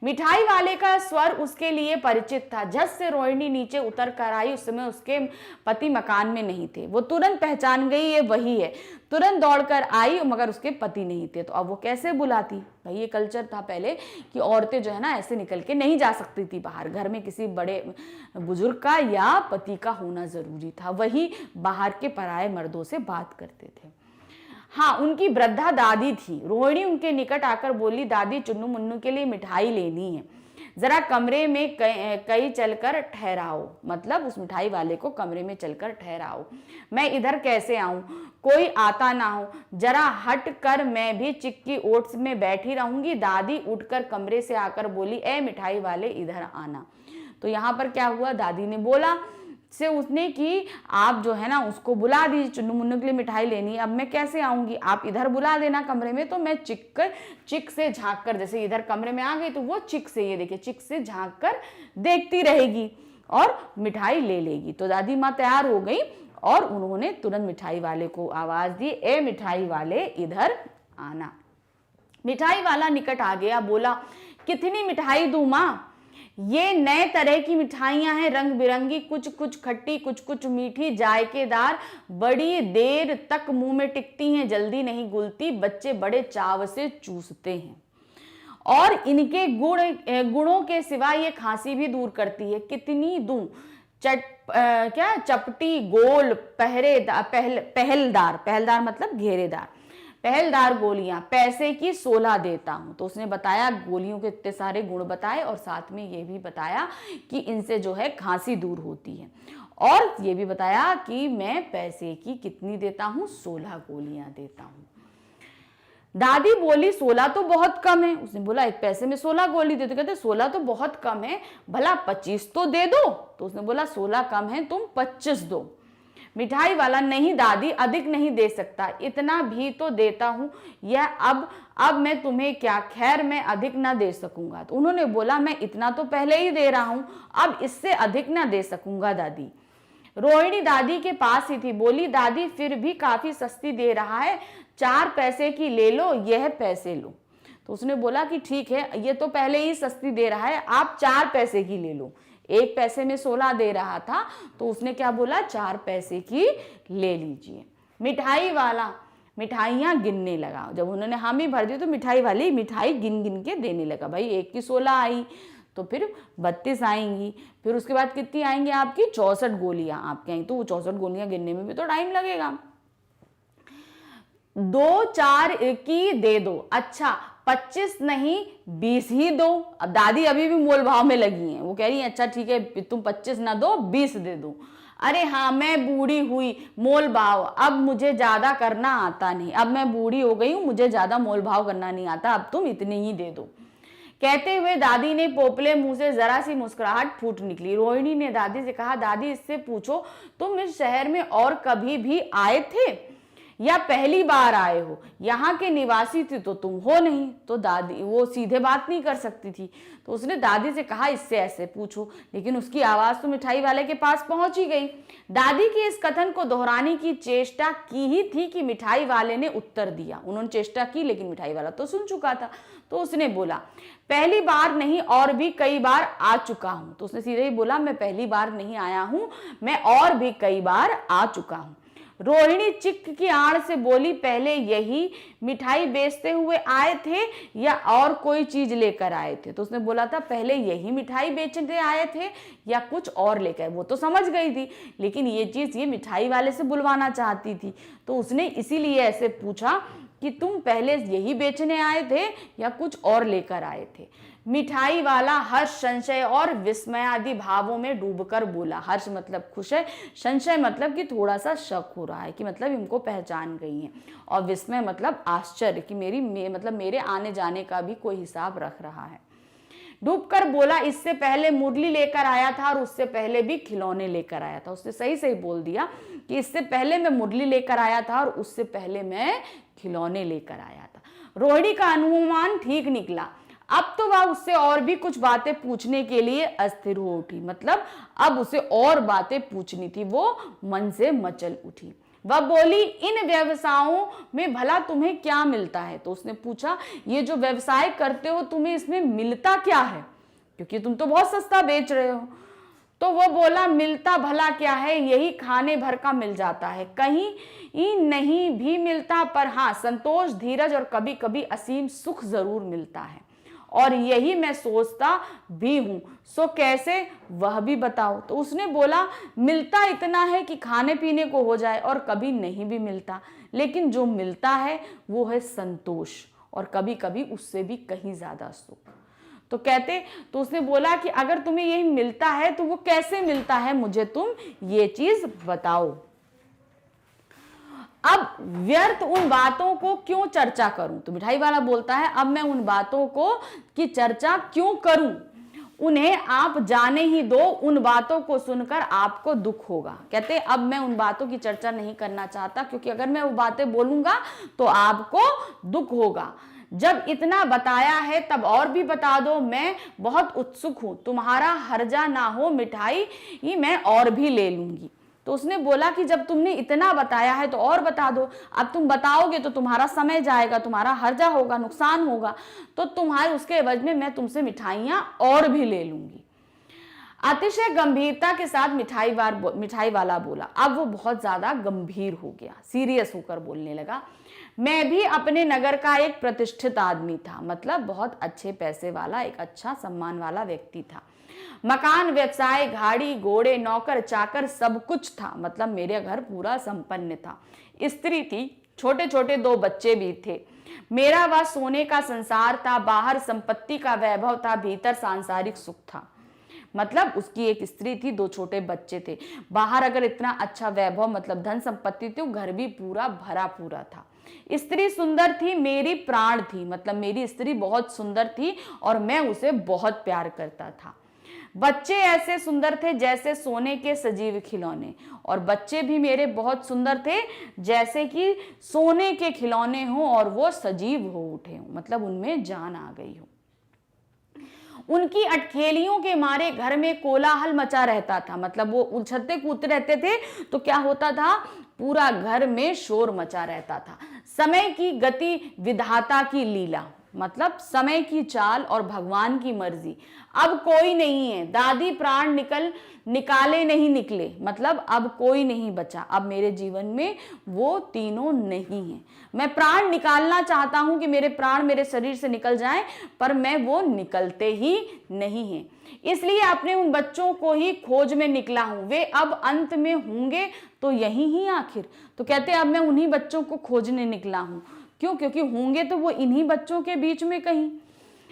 मिठाई वाले का स्वर उसके लिए परिचित था। झट से रोहिणी नीचे उतर कर आई। उस समय उसके पति मकान में नहीं थे। वो तुरंत पहचान गई ये वही है, तुरंत दौड़कर आई, मगर उसके पति नहीं थे। तो अब वो कैसे बुलाती? भाई ये कल्चर था पहले कि औरतें जो है ना ऐसे निकल के नहीं जा सकती थी बाहर, घर में किसी बड़े बुजुर्ग का या पति का होना जरूरी था, वही बाहर के पराये मर्दों से बात करते थे। हाँ, उनकी वृद्धा दादी थी। रोहिणी उनके निकट आकर बोली, दादी चुन्नू मुन्नू के लिए मिठाई लेनी है, जरा कमरे में कहीं चलकर ठहराओ। मतलब उस मिठाई वाले को कमरे में चलकर ठहराओ, मैं इधर कैसे आऊं, कोई आता ना हो, जरा हट कर मैं भी चिक्की ओट्स में बैठी रहूंगी। दादी उठकर कमरे से आकर बोली, ए मिठाई वाले इधर आना। तो यहाँ पर क्या हुआ, दादी ने बोला से उसने कि आप जो है ना उसको बुला दीजिए, चुन्नू मुन्नू के लिए मिठाई लेनी है, अब मैं कैसे आऊंगी, आप इधर बुला देना कमरे में, तो मैं चिक से झांक कर, जैसे इधर कमरे में आ गई तो वो चिक से, ये देखिए चिक से झांक कर देखती रहेगी और मिठाई ले लेगी। तो दादी माँ तैयार हो गई और उन्होंने तुरंत मिठाई वाले को आवाज दी, ए मिठाई वाले इधर आना। मिठाई वाला निकट आ गया, बोला, कितनी मिठाई दूं माँ? ये नए तरह की मिठाइयां हैं, रंग बिरंगी, कुछ कुछ खट्टी, कुछ कुछ मीठी, जायकेदार, बड़ी देर तक मुंह में टिकती हैं, जल्दी नहीं घुलती, बच्चे बड़े चाव से चूसते हैं और इनके गुणों के सिवा ये खांसी भी दूर करती है। कितनी दूं? चपटी, गोल, पहलदार मतलब घेरेदार, पहलदार गोलियां, पैसे की 16 देता हूं। तो उसने बताया, गोलियों के इतने सारे गुण बताए और साथ में ये भी बताया कि इनसे जो है खांसी दूर होती है, और ये भी बताया कि मैं पैसे की कितनी देता हूं, 16 गोलियां देता हूं। दादी बोली, 16 तो बहुत कम है। उसने बोला, एक पैसे में 16 गोली दे। तो कहते 16 तो बहुत कम है, भला 25 तो दे दो। तो उसने बोला, 16 कम है, तुम 25 दो। मिठाई वाला, नहीं दादी, अधिक नहीं दे सकता, इतना भी तो देता हूं, यह अब मैं तुम्हें क्या, खैर मैं अधिक ना दे सकूंगा। तो उन्होंने बोला, मैं इतना तो पहले ही दे रहा हूं, अब इससे अधिक ना दे सकूंगा दादी। रोहिणी दादी के पास ही थी, बोली, दादी फिर भी काफी सस्ती दे रहा है, 4 पैसे की ले लो, यह पैसे लो। तो उसने बोला कि ठीक है, ये तो पहले ही सस्ती दे रहा है, आप 4 पैसे की ले लो। 1 पैसे में 16 दे रहा था, तो उसने क्या बोला, 4 पैसे की ले लीजिए। मिठाई वाला मिठाइयाँ गिनने लगा। जब उन्होंने हामी भर दी तो मिठाई वाली मिठाई गिन गिन के देने लगा। भाई 1 की 16 आई तो फिर 32 आएंगी, फिर उसके बाद कितनी आएंगी आपकी, 64 गोलियां आपके आई। तो वो 64 गोलियां गिनने में भी तो टाइम लगेगा। 2 4 की दे दो, अच्छा 25 नहीं 20 ही दो। अब दादी अभी भी मोल भाव में लगी हैं, वो कह रही है अच्छा ठीक है तुम 25 ना दो 20 दे दो। अरे हाँ मैं बूढ़ी हुई, मोल भाव अब मुझे ज्यादा करना आता नहीं, अब मैं बूढ़ी हो गई हूं, मुझे ज्यादा मोल भाव करना नहीं आता, अब तुम इतनी ही दे दो। कहते हुए दादी ने पोपले मुंह से जरा सी मुस्कुराहट फूट निकली। रोहिणी ने दादी से कहा, दादी इससे पूछो तुम इस शहर में और कभी भी आए थे या पहली बार आए हो, यहाँ के निवासी थे तो तुम हो नहीं। तो दादी वो सीधे बात नहीं कर सकती थी, तो उसने दादी से कहा इससे ऐसे पूछो, लेकिन उसकी आवाज तो मिठाई वाले के पास पहुंच ही गई। दादी के इस कथन को दोहराने की चेष्टा की ही थी कि मिठाई वाले ने उत्तर दिया। उन्होंने चेष्टा की लेकिन मिठाई वाला तो सुन चुका था। तो उसने बोला, पहली बार नहीं और भी कई बार आ चुका हूं। तो उसने सीधे ही बोला, मैं पहली बार नहीं आया हूं, मैं और भी कई बार आ चुका हूं। रोहिणी चिक की आड़ से बोली, पहले यही मिठाई बेचते हुए आए थे या और कोई चीज लेकर आए थे। तो उसने बोला था पहले यही मिठाई बेचने आए थे या कुछ और लेकर। वो तो समझ गई थी लेकिन ये चीज ये मिठाई वाले से बुलवाना चाहती थी, तो उसने इसीलिए ऐसे पूछा कि तुम पहले यही बेचने आए थे या कुछ और लेकर आए थे। मिठाई वाला हर्ष, संशय और विस्मय आदि भावों में डूबकर बोला। हर्ष मतलब खुश है, संशय मतलब कि थोड़ा सा शक हो रहा है कि मतलब इनको पहचान गई है, और विस्मय मतलब आश्चर्य कि मेरे आने जाने का भी कोई हिसाब रख रहा है। डूबकर बोला, इससे पहले मुरली लेकर आया था और उससे पहले भी खिलौने लेकर आया था। उसने सही सही बोल दिया कि इससे पहले मैं मुरली लेकर आया था और उससे पहले मैं खिलौने लेकर आया था। रोहिणी का अनुमान ठीक निकला। अब तो वह उससे और भी कुछ बातें पूछने के लिए अस्थिर हो उठी, मतलब अब उसे और बातें पूछनी थी, वो मन से मचल उठी। वह बोली, इन व्यवसायों में भला तुम्हें क्या मिलता है? तो उसने पूछा, ये जो व्यवसाय करते हो तुम्हें इसमें मिलता क्या है, क्योंकि तुम तो बहुत सस्ता बेच रहे हो। तो वो बोला, मिलता भला क्या है, यही खाने भर का मिल जाता है, कहीं नहीं भी मिलता, पर हाँ संतोष, धीरज और कभी कभी असीम सुख जरूर मिलता है, और यही मैं सोचता भी हूं, सो कैसे वह भी बताओ। तो उसने बोला, मिलता इतना है कि खाने पीने को हो जाए, और कभी नहीं भी मिलता, लेकिन जो मिलता है वो है संतोष, और कभी कभी उससे भी कहीं ज्यादा सुख। तो उसने बोला कि अगर तुम्हें यही मिलता है तो वो कैसे मिलता है, मुझे तुम ये चीज बताओ। अब व्यर्थ उन बातों को क्यों चर्चा करूं? तो मिठाई वाला बोलता है, अब मैं उन बातों को की चर्चा क्यों करूं, उन्हें आप जाने ही दो, उन बातों को सुनकर आपको दुख होगा। कहते अब मैं उन बातों की चर्चा नहीं करना चाहता, क्योंकि अगर मैं वो बातें बोलूंगा तो आपको दुख होगा। जब इतना बताया है तब और भी बता दो, मैं बहुत उत्सुक हूं, तुम्हारा हर्जा ना हो मिठाई, ये मैं और भी ले लूंगी। तो उसने बोला कि जब तुमने इतना बताया है तो और बता दो, अब तुम बताओगे तो तुम्हारा समय जाएगा, तुम्हारा हर्जा होगा, नुकसान होगा, तो तुम्हारे उसके एवज में मैं तुमसे मिठाइयां और भी ले लूंगी। अतिशय गंभीरता के साथ मिठाई वाला बोला। अब वो बहुत ज्यादा गंभीर हो गया, सीरियस होकर बोलने लगा। मैं भी अपने नगर का एक प्रतिष्ठित आदमी था, मतलब बहुत अच्छे पैसे वाला, एक अच्छा सम्मान वाला व्यक्ति था। मकान, व्यवसाय, गाड़ी घोड़े, नौकर चाकर सब कुछ था, मतलब मेरे घर पूरा संपन्न था। स्त्री थी, छोटे छोटे 2 बच्चे भी थे। मेरा वह सोने का संसार था, बाहर संपत्ति का वैभव था, भीतर सांसारिक सुख था। मतलब उसकी एक स्त्री थी, 2 छोटे बच्चे थे, बाहर अगर इतना अच्छा वैभव मतलब धन संपत्ति थी, घर भी पूरा भरा पूरा था। स्त्री सुंदर थी, मेरी प्राण थी, मतलब मेरी स्त्री बहुत सुंदर थी और मैं उसे बहुत प्यार करता था। बच्चे ऐसे सुंदर थे जैसे सोने के सजीव खिलौने, और बच्चे भी मेरे बहुत सुंदर थे जैसे कि सोने के खिलौने हों और वो सजीव हो उठे हों, मतलब उनमें जान आ गई हो। उनकी अटखेलियों के मारे घर में कोलाहल मचा रहता था, मतलब वो उछलते कूदते रहते थे तो क्या होता था, पूरा घर में शोर मचा रहता था। समय की गति, विधाता की लीला, मतलब समय की चाल और भगवान की मर्जी। अब कोई नहीं है, दादी प्राण निकाले नहीं निकले, मतलब अब कोई नहीं बचा, अब मेरे जीवन में वो तीनों नहीं है। मैं प्राण निकालना चाहता हूं कि मेरे प्राण मेरे शरीर से निकल जाएं, पर मैं वो निकलते ही नहीं हैं। इसलिए अपने उन बच्चों को ही खोज में निकला हूं, वे अब अंत में होंगे तो यही ही आखिर। तो कहते अब मैं उन्हीं बच्चों को खोजने निकला हूं, क्यों? क्योंकि होंगे तो वो इन्हीं बच्चों के बीच में कहीं,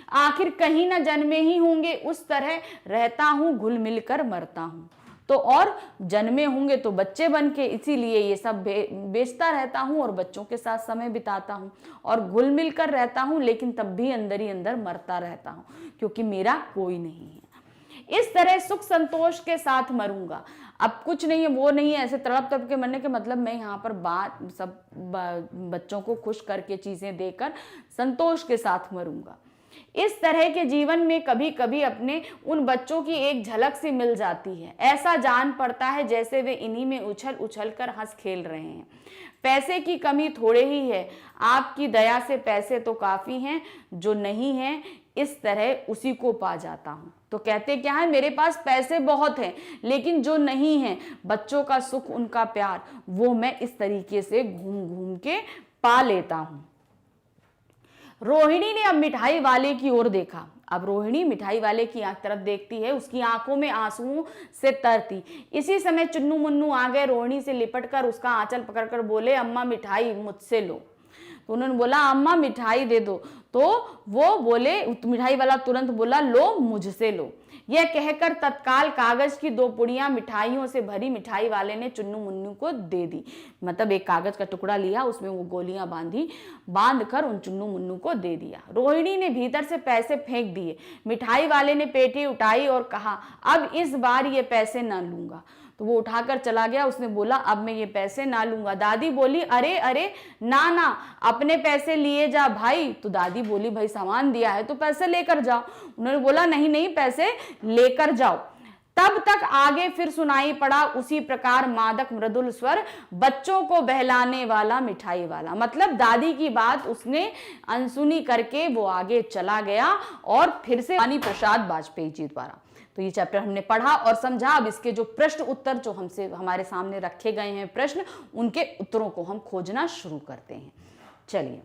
आखिर कहीं ना जन्मे ही होंगे, उस तरह रहता हूं, घुल मिलकर मरता हूं। तो और जन्मे होंगे तो बच्चे बन के, इसीलिए ये सब बेचता रहता हूं और बच्चों के साथ समय बिताता हूं, और घुल मिलकर रहता हूं, लेकिन तब भी अंदर ही अंदर मरता रहता हूं, क्योंकि मेरा कोई नहीं है। इस तरह सुख संतोष के साथ मरूंगा। अब कुछ नहीं है, वो नहीं है, ऐसे तड़प तड़प के मरने के मतलब मैं यहाँ पर सब बच्चों को खुश करके चीजें देकर संतोष के साथ मरूंगा। इस तरह के जीवन में कभी कभी अपने उन बच्चों की एक झलक सी मिल जाती है, ऐसा जान पड़ता है जैसे वे इन्हीं में उछल उछल कर हंस खेल रहे हैं। पैसे की कमी थोड़े ही है, आपकी दया से पैसे तो काफी हैं, जो नहीं है इस तरह उसी को पा जाता हूं। तो कहते क्या है, मेरे पास पैसे बहुत हैं, लेकिन जो नहीं है, बच्चों का सुख, उनका प्यार, वो मैं इस तरीके से घूम घूम के पा लेता हूं। रोहिणी ने अब मिठाई वाले की ओर देखा। अब रोहिणी मिठाई वाले की तरफ देखती है, उसकी आंखों में आंसुओं से तरती। इसी समय चुन्नू मुन्नू आ गए, रोहिणी से लिपटकर उसका आंचल पकड़कर बोले, अम्मा मिठाई मुझसे लो। तो उन्होंने बोला, अम्मा मिठाई दे दो। तो वो बोले, मिठाई वाला तुरंत बोला, लो मुझसे लो। यह कहकर तत्काल कागज की 2 पुड़ियां मिठाइयों से भरी मिठाई वाले ने चुन्नू मुन्नू को दे दी। मतलब एक कागज का टुकड़ा लिया, उसमें वो गोलियां बांध कर उन चुन्नू मुन्नू को दे दिया। रोहिणी ने भीतर से पैसे फेंक दिए। मिठाई वाले ने पेटी उठाई और कहा, अब इस बार ये पैसे ना लूंगा। तो वो उठाकर चला गया। उसने बोला, अब मैं ये पैसे ना लूंगा। दादी बोली, अरे अरे ना ना, अपने पैसे लिए जा भाई। तो दादी बोली, भाई सामान दिया है तो पैसे लेकर जाओ। उन्होंने बोला, नहीं नहीं, पैसे लेकर जाओ। तब तक आगे फिर सुनाई पड़ा उसी प्रकार मादक मृदुल स्वर, बच्चों को बहलाने वाला मिठाई वाला। मतलब दादी की बात उसने अनसुनी करके वो आगे चला गया और फिर से रानी प्रसाद वाजपेयी जी द्वारा। तो ये चैप्टर हमने पढ़ा और समझा। अब इसके जो प्रश्न उत्तर जो हमसे हमारे सामने रखे गए हैं प्रश्न, उनके उत्तरों को हम खोजना शुरू करते हैं। चलिए,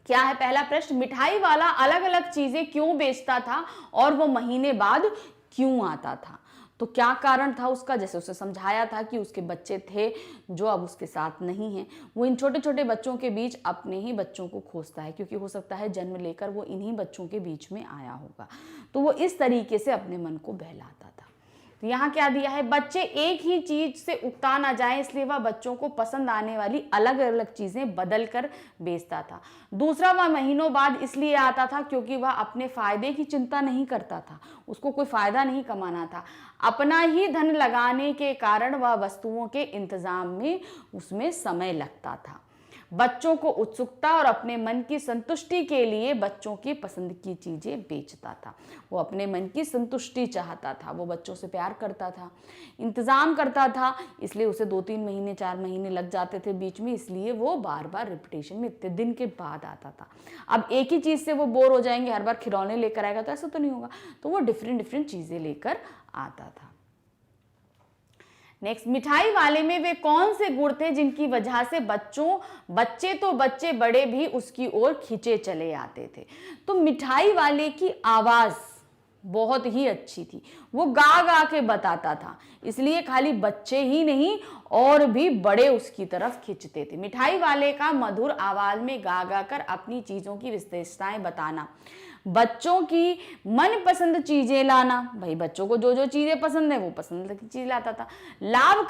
क्या है पहला प्रश्न, मिठाई वाला अलग अलग चीजें क्यों बेचता था और वो महीने बाद क्यों आता था? तो क्या कारण था उसका? जैसे उसे समझाया था कि उसके बच्चे थे जो अब उसके साथ नहीं हैं। वो इन छोटे छोटे बच्चों के बीच अपने ही बच्चों को खोजता है, क्योंकि हो सकता है जन्म लेकर वो इन्हीं बच्चों के बीच में आया होगा। तो वो इस तरीके से अपने मन को बहलाता था। तो यहाँ क्या दिया है, बच्चे एक ही चीज से उकता ना जाए, इसलिए वह बच्चों को पसंद आने वाली अलग अलग चीजें बदल कर बेचता था। दूसरा, वह महीनों बाद इसलिए आता था क्योंकि वह अपने फायदे की चिंता नहीं करता था, उसको कोई फायदा नहीं कमाना था। अपना ही धन लगाने के कारण वह वस्तुओं के इंतजाम में उसमें समय लगता था। बच्चों को उत्सुकता और अपने मन की संतुष्टि के लिए बच्चों की पसंद की चीजें बेचता था। वो अपने मन की संतुष्टि चाहता था, वो बच्चों से प्यार करता था, इंतजाम करता था, इसलिए उसे 2-3 महीने 4 महीने लग जाते थे बीच में, इसलिए वो बार बार रिपीटेशन में इतने दिन के बाद आता था। अब एक ही चीज से वो बोर हो जाएंगे, हर बार खिलौने लेकर आएगा तो ऐसा तो नहीं होगा, तो वो डिफरेंट चीजें लेकर आता था। नेक्स्ट, मिठाई वाले में वे कौन से गुण थे जिनकी वजह से बच्चे बड़े भी उसकी ओर खींचे चले आते थे? तो मिठाई वाले की आवाज बहुत ही अच्छी थी, वो गा गा के बताता था, इसलिए खाली बच्चे ही नहीं और भी बड़े उसकी तरफ खींचते थे। मिठाई वाले का मधुर आवाज में गा गा कर अपनी चीजों की विशेषताएं बताना, बच्चों की मनपसंद चीजें लाना, भाई बच्चों को जो जो चीजें पसंद है वो पसंद की चीज लाता था। लाभ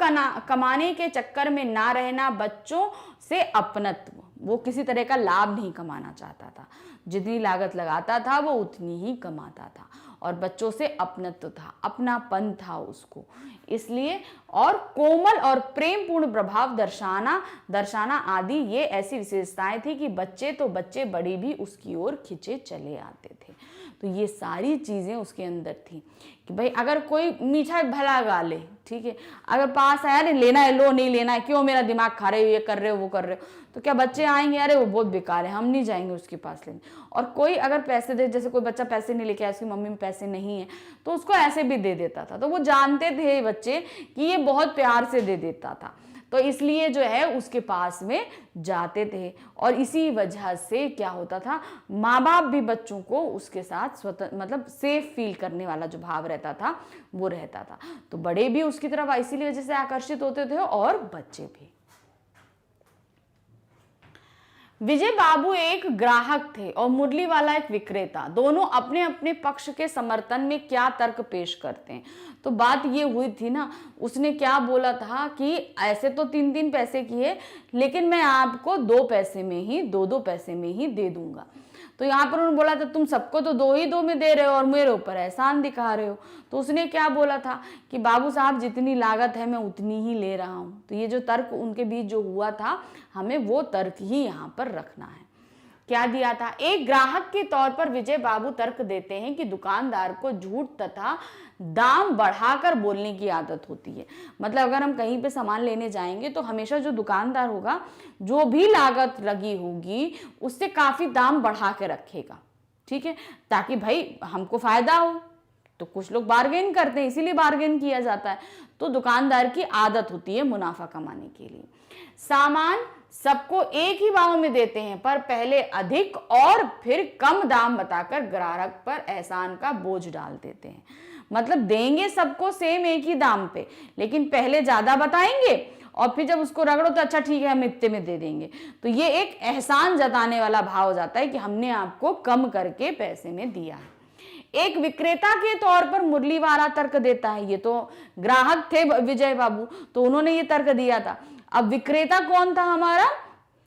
कमाने के चक्कर में ना रहना, बच्चों से अपनत्व, वो किसी तरह का लाभ नहीं कमाना चाहता था, जितनी लागत लगाता था वो उतनी ही कमाता था। और बच्चों से अपनत्व था, अपनापन था उसको, इसलिए। और कोमल और प्रेमपूर्ण प्रभाव दर्शाना आदि ये ऐसी विशेषताएं थी कि बच्चे बड़ी भी उसकी ओर खिंचे चले आते थे। तो ये सारी चीजें उसके अंदर थी कि भाई अगर कोई मीठा भला गा ले, ठीक है, अगर पास आया, नहीं लेना है लो, नहीं लेना है, क्यों मेरा दिमाग खा रहे हो, ये कर रहे हो वो कर रहे हो, तो क्या बच्चे आएंगे, अरे वो बहुत बेकार है, हम नहीं जाएंगे उसके पास लेने। और कोई अगर पैसे दे, जैसे कोई बच्चा पैसे नहीं लेके आया, उसकी मम्मी में पैसे नहीं है, तो उसको ऐसे भी दे देता था। तो वो जानते थे बच्चे कि ये बहुत प्यार से दे देता था, तो इसलिए जो है उसके पास में जाते थे। और इसी वजह से क्या होता था, माँ बाप भी बच्चों को उसके साथ स्वतंत्र, मतलब सेफ फील करने वाला जो भाव रहता था वो रहता था। तो बड़े भी उसकी तरफ इसीलिए वजह से आकर्षित होते थे और बच्चे भी। विजय बाबू एक ग्राहक थे और मुरली वाला एक विक्रेता, दोनों अपने अपने पक्ष के समर्थन में क्या तर्क पेश करते हैं। तो बात ये हुई थी ना, उसने क्या बोला था कि ऐसे तो 3-3 पैसे की है, लेकिन मैं आपको 2 पैसे में ही 2-2 पैसे में ही दे दूंगा। तो यहाँ पर उन्होंने बोला था तुम सबको तो 2 ही 2 में दे रहे हो और मेरे ऊपर एहसान दिखा रहे हो। तो उसने क्या बोला था कि बाबू साहब जितनी लागत है मैं उतनी ही ले रहा हूँ। तो ये जो तर्क उनके बीच जो हुआ था, हमें वो तर्क ही यहाँ पर रखना है। क्या दिया था, एक ग्राहक के तौर पर विजय बाबू तर्क देते हैं कि दुकानदार को झूठ तथा दाम बढ़ाकर बोलने की आदत होती है। मतलब अगर हम कहीं पे सामान लेने जाएंगे तो हमेशा जो दुकानदार होगा, जो भी लागत लगी होगी उससे काफी दाम बढ़ा के रखेगा, ठीक है, ताकि भाई हमको फायदा हो। तो कुछ लोग बार्गेन करते हैं, इसीलिए बार्गेन किया जाता है। तो दुकानदार की आदत होती है मुनाफा कमाने के लिए। सामान सबको एक ही भाव में देते हैं, पर पहले अधिक और फिर कम दाम बताकर ग्राहक पर एहसान का बोझ डाल देते हैं। मतलब देंगे सबको सेम एक ही दाम पे, लेकिन पहले ज्यादा बताएंगे और फिर जब उसको रगड़ो तो अच्छा ठीक है हम इतने में दे देंगे। तो ये एक एहसान जताने वाला भाव हो जाता है कि हमने आपको कम करके पैसे में दिया है। एक विक्रेता के तौर पर मुरली वाला तर्क देता है, ये तो ग्राहक थे विजय बाबू, तो उन्होंने ये तर्क दिया था। अब विक्रेता कौन था हमारा,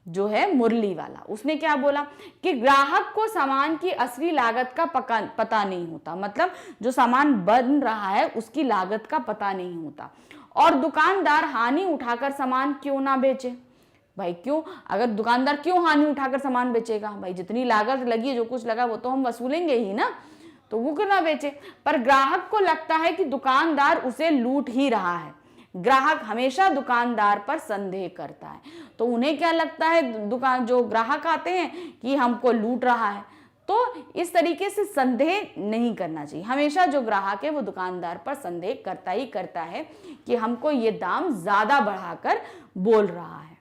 जो है मुरली वाला, उसने क्या बोला कि ग्राहक को सामान की असली लागत का पता नहीं होता, मतलब जो सामान बन रहा है उसकी लागत का पता नहीं होता, और दुकानदार हानि उठाकर सामान क्यों ना बेचे। भाई क्यों, अगर दुकानदार क्यों हानि उठाकर सामान बेचेगा, भाई जितनी लागत लगी है, जो कुछ लगा वो तो हम वसूलेंगे ही ना। तो वो क्यों ना बेचे। पर ग्राहक को लगता है कि दुकानदार उसे लूट ही रहा है। ग्राहक हमेशा दुकानदार पर संदेह करता है। तो उन्हें क्या लगता है, दुकान जो ग्राहक आते हैं, कि हमको लूट रहा है। तो इस तरीके से संदेह नहीं करना चाहिए। हमेशा जो ग्राहक है वो दुकानदार पर संदेह करता ही करता है कि हमको ये दाम ज्यादा बढ़ाकर बोल रहा है।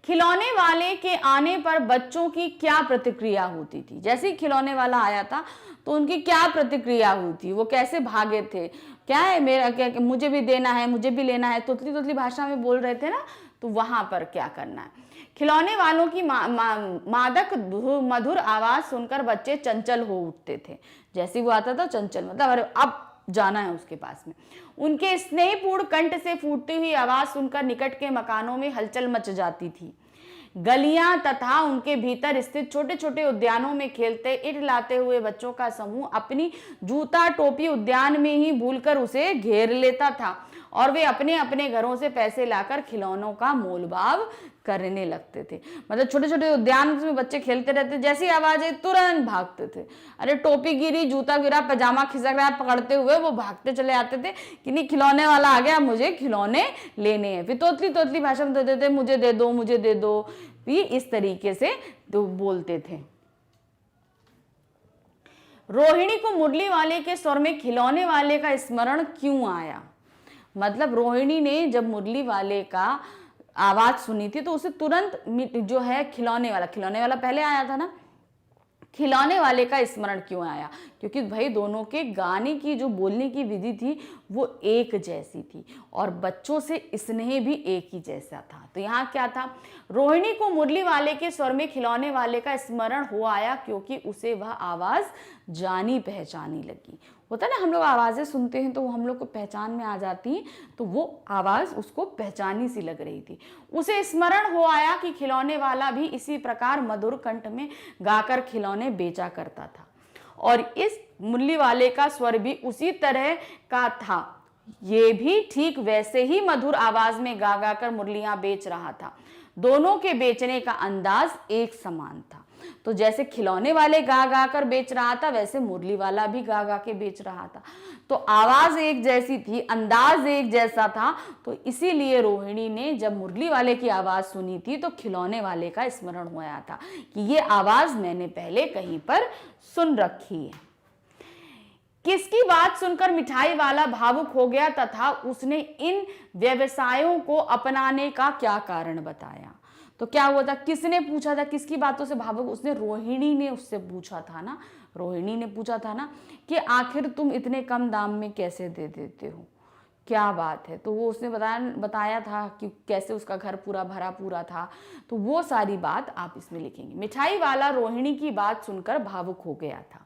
खिलौने वाले के आने पर बच्चों की क्या प्रतिक्रिया होती थी। जैसे ही खिलौने वाला आया था तो उनकी क्या प्रतिक्रिया हुई थी, वो कैसे भागे थे, क्या है मेरा, क्या मुझे भी देना है, मुझे भी लेना है, तोतली तोतली भाषा में बोल रहे थे ना। तो वहां पर क्या करना है, खिलौने वालों की मादक मधुर आवाज सुनकर बच्चे चंचल हो उठते थे। जैसे वो आता था चंचल, मतलब अरे अब जाना है उसके पास में। उनके स्नेहपूर्ण कंठ से फूटती हुई आवाज सुनकर निकट के मकानों में हलचल मच जाती थी। गलियां तथा उनके भीतर स्थित छोटे छोटे उद्यानों में खेलते इठलाते हुए बच्चों का समूह अपनी जूता टोपी उद्यान में ही भूलकर उसे घेर लेता था और वे अपने अपने घरों से पैसे लाकर खिलौनों का मोलभाव करने लगते थे। मतलब छोटे छोटे उद्यान में बच्चे खेलते रहते, जैसी आवाज आई तुरंत भागते थे। अरे टोपी गिरी, जूता गिरा, पजामा खिसक रहा, पकड़ते हुए वो भागते चले आते थे कि नहीं खिलौने वाला आ गया, मुझे खिलौने लेने हैं। फिर तोतली तोतली भाषा में देते थे, मुझे दे दो, मुझे दे दो। ये इस तरीके से तो बोलते थे। रोहिणी को मुरली वाले के स्वर में खिलौने वाले का स्मरण क्यों आया। मतलब रोहिणी ने जब मुरली वाले का आवाज सुनी थी तो उसे तुरंत जो है खिलौने वाला पहले आया था ना, खिलौने वाले का स्मरण क्यों आया, क्योंकि भाई दोनों के गाने की जो बोलने की विधि थी वो एक जैसी थी और बच्चों से स्नेह भी एक ही जैसा था। तो यहाँ क्या था, रोहिणी को मुरली वाले के स्वर में खिलौने वाले का स्मरण हो आया क्योंकि उसे वह आवाज जानी पहचानी लगी। होता है ना, हम लोग आवाजें सुनते हैं तो वो हम लोग को पहचान में आ जाती हैं, तो वो आवाज उसको पहचानी सी लग रही थी। उसे स्मरण हो आया कि खिलौने वाला भी इसी प्रकार मधुर कंठ में गाकर खिलौने बेचा करता था और इस मुरली वाले का स्वर भी उसी तरह का था। ये भी ठीक वैसे ही मधुर आवाज में गा गा कर मुरलियां बेच रहा था। दोनों के बेचने का अंदाज एक समान था। तो जैसे खिलौने वाले गा गा कर बेच रहा था वैसे मुरली वाला भी गा गा के बेच रहा था। तो आवाज एक जैसी थी, अंदाज एक जैसा था। तो इसीलिए रोहिणी ने जब मुरली वाले की आवाज सुनी थी तो खिलौने वाले का स्मरण हुआ था कि ये आवाज मैंने पहले कहीं पर सुन रखी है। किसकी बात सुनकर मिठाई वाला भावुक हो गया तथा उसने इन व्यवसायों को अपनाने का क्या कारण बताया। तो क्या हुआ था, किसने पूछा था, किसकी बातों से भावुक, उसने रोहिणी ने उससे पूछा था ना, रोहिणी ने पूछा था ना कि आखिर तुम इतने कम दाम में कैसे दे देते हो, क्या बात है। तो वो उसने बताया था कि कैसे उसका घर पूरा भरा पूरा था। तो वो सारी बात आप इसमें लिखेंगे। मिठाई वाला रोहिणी की बात सुनकर भावुक हो गया था।